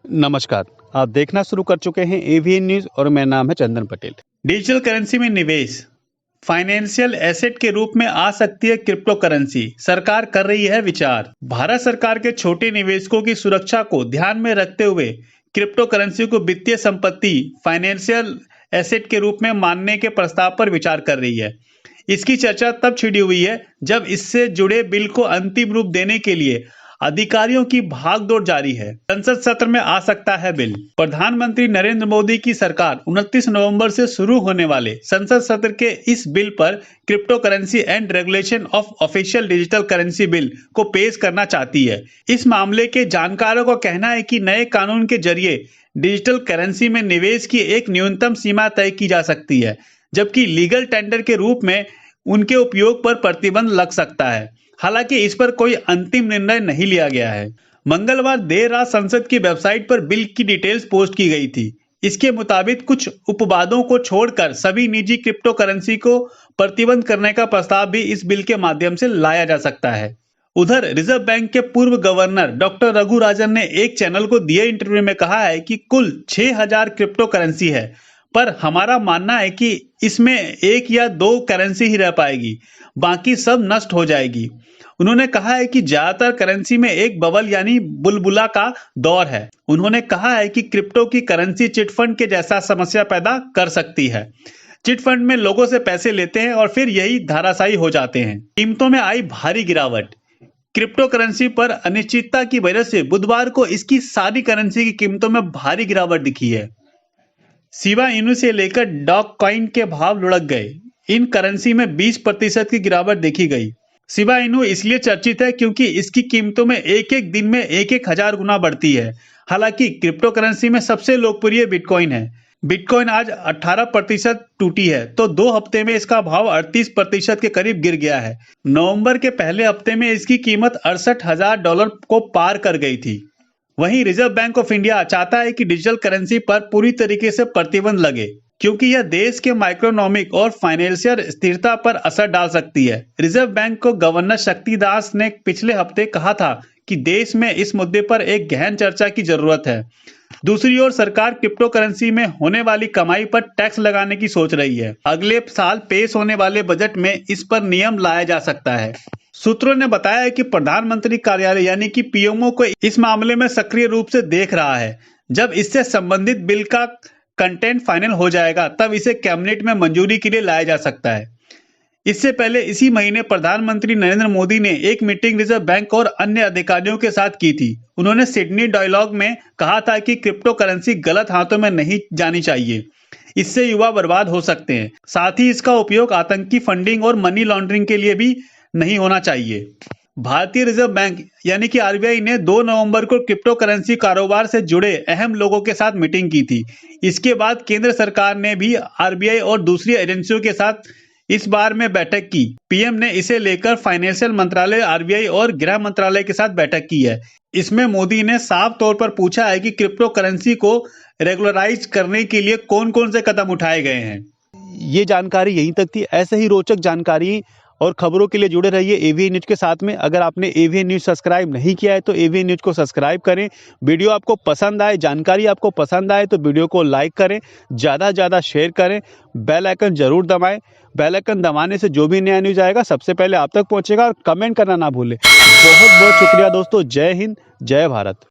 नमस्कार, आप देखना शुरू कर चुके हैं एवीएन न्यूज़ और मेरा नाम है चंदन पटेल। डिजिटल करेंसी में निवेश फाइनेंशियल एसेट के रूप में आ सकती है क्रिप्टो करेंसी, सरकार कर रही है विचार। भारत सरकार के छोटे निवेशकों की सुरक्षा को ध्यान में रखते हुए क्रिप्टो करेंसी को वित्तीय संपत्ति फाइनेंशियल एसेट के रूप में मानने के प्रस्ताव पर विचार कर रही है। इसकी चर्चा तब छिड़ी हुई है जब इससे जुड़े बिल को अंतिम रूप देने के लिए अधिकारियों की भागदौड़ जारी है। संसद सत्र में आ सकता है बिल। प्रधानमंत्री नरेंद्र मोदी की सरकार 29 नवंबर से शुरू होने वाले संसद सत्र के इस बिल पर crypto currency and regulation of official digital currency bill को पेश करना चाहती है। इस मामले के जानकारों का कहना है कि नए कानून के जरिए डिजिटल करेंसी में निवेश की एक न्यूनतम सीमा तय की जा सकती है, जबकि लीगल टेंडर के रूप में उनके उपयोग पर प्रतिबंध लग सकता है। हालांकि इस पर कोई अंतिम निर्णय नहीं लिया गया है। मंगलवार देर रात संसद की वेबसाइट पर बिल की डिटेल्स पोस्ट की गई थी। इसके मुताबिक कुछ उपवादों को छोड़कर सभी निजी क्रिप्टो करेंसी को प्रतिबंध करने का प्रस्ताव भी इस बिल के माध्यम से लाया जा सकता है। उधर रिजर्व बैंक के पूर्व गवर्नर डॉक्टर रघु राजन ने एक चैनल को दिए इंटरव्यू में कहा है कि कुल 6000 क्रिप्टो करेंसी है, पर हमारा मानना है कि इसमें एक या दो करेंसी ही रह पाएगी, बाकी सब नष्ट हो जाएगी। उन्होंने कहा है कि ज्यादातर करेंसी में एक बबल यानी बुलबुला का दौर है। उन्होंने कहा है कि क्रिप्टो की करेंसी चिटफंड के जैसा समस्या पैदा कर सकती है। चिटफंड में लोगों से पैसे लेते हैं और फिर यही धराशायी हो जाते हैं। कीमतों में आई भारी गिरावट। क्रिप्टो करेंसी पर अनिश्चितता की वजह से बुधवार को इसकी सारी करेंसी की कीमतों में भारी गिरावट दिखी है। शिबा इनू से लेकर डॉग कॉइन के भाव लुढ़क गए। इन करेंसी में 20% की गिरावट देखी गई। शिबा इनू इसलिए चर्चित है क्योंकि इसकी कीमतों में एक एक दिन में एक हजार गुना बढ़ती है। हालांकि क्रिप्टो करेंसी में सबसे लोकप्रिय बिटकॉइन है। बिटकॉइन आज 18% टूटी है तो 2 हफ्ते में इसका भाव 38% के करीब गिर गया है। नवंबर के पहले हफ्ते में इसकी कीमत $68,000 को पार कर गई थी। वहीं रिजर्व बैंक ऑफ इंडिया चाहता है कि डिजिटल करेंसी पर पूरी तरीके से प्रतिबंध लगे, क्योंकि यह देश के माइक्रोइकोनॉमिक और फाइनेंशियल स्थिरता पर असर डाल सकती है। रिजर्व बैंक को गवर्नर शक्तिदास ने पिछले हफ्ते कहा था कि देश में इस मुद्दे पर एक गहन चर्चा की जरूरत है। दूसरी ओर सरकार क्रिप्टो करेंसी में होने वाली कमाई पर टैक्स लगाने की सोच रही है। अगले साल पेश होने वाले बजट में इस पर नियम लाया जा सकता है। सूत्रों ने बताया है कि प्रधानमंत्री कार्यालय यानी कि पीएमओ को इस मामले में सक्रिय रूप से देख रहा है। जब इससे संबंधित बिल का कंटेंट फाइनल हो जाएगा तब इसे कैबिनेट में मंजूरी के लिए लाया जा सकता है। इससे पहले इसी महीने प्रधानमंत्री नरेंद्र मोदी ने एक मीटिंग रिजर्व बैंक और अन्य अधिकारियों के साथ की थी। उन्होंने सिडनी डायलॉग में कहा था कि क्रिप्टो करेंसी गलत हाथों में नहीं जानी चाहिए, इससे युवा बर्बाद हो सकते हैं। साथ ही इसका उपयोग आतंकी फंडिंग और मनी लॉन्ड्रिंग के लिए भी नहीं होना चाहिए। भारतीय रिजर्व बैंक यानी कि आरबीआई ने 2 नवंबर को क्रिप्टो करेंसी कारोबार से जुड़े अहम लोगों के साथ मीटिंग की थी। इसके बाद केंद्र सरकार ने भी आरबीआई और दूसरी एजेंसियों के साथ इस बार में बैठक की। पीएम ने इसे लेकर फाइनेंशियल मंत्रालय, आरबीआई और गृह मंत्रालय के साथ बैठक की है। इसमें मोदी ने साफ तौर पर पूछा है कि क्रिप्टो करेंसी को रेगुलराइज करने के लिए कौन कौन से कदम उठाए गए हैं। ये जानकारी यहीं तक थी। ऐसे ही रोचक जानकारी और खबरों के लिए जुड़े रहिए एवीएन न्यूज़ के साथ में। अगर आपने एवीएन न्यूज़ सब्सक्राइब नहीं किया है तो एवीएन न्यूज़ को सब्सक्राइब करें। वीडियो आपको पसंद आए, जानकारी आपको पसंद आए तो वीडियो को लाइक करें, ज़्यादा से ज़्यादा शेयर करें, बेल आइकन जरूर दबाएं। बेल आइकन दबाने से जो भी नया न्यूज़ आएगा सबसे पहले आप तक पहुंचेगा। और कमेंट करना ना भूलें। बहुत बहुत शुक्रिया दोस्तों। जय हिंद, जय भारत।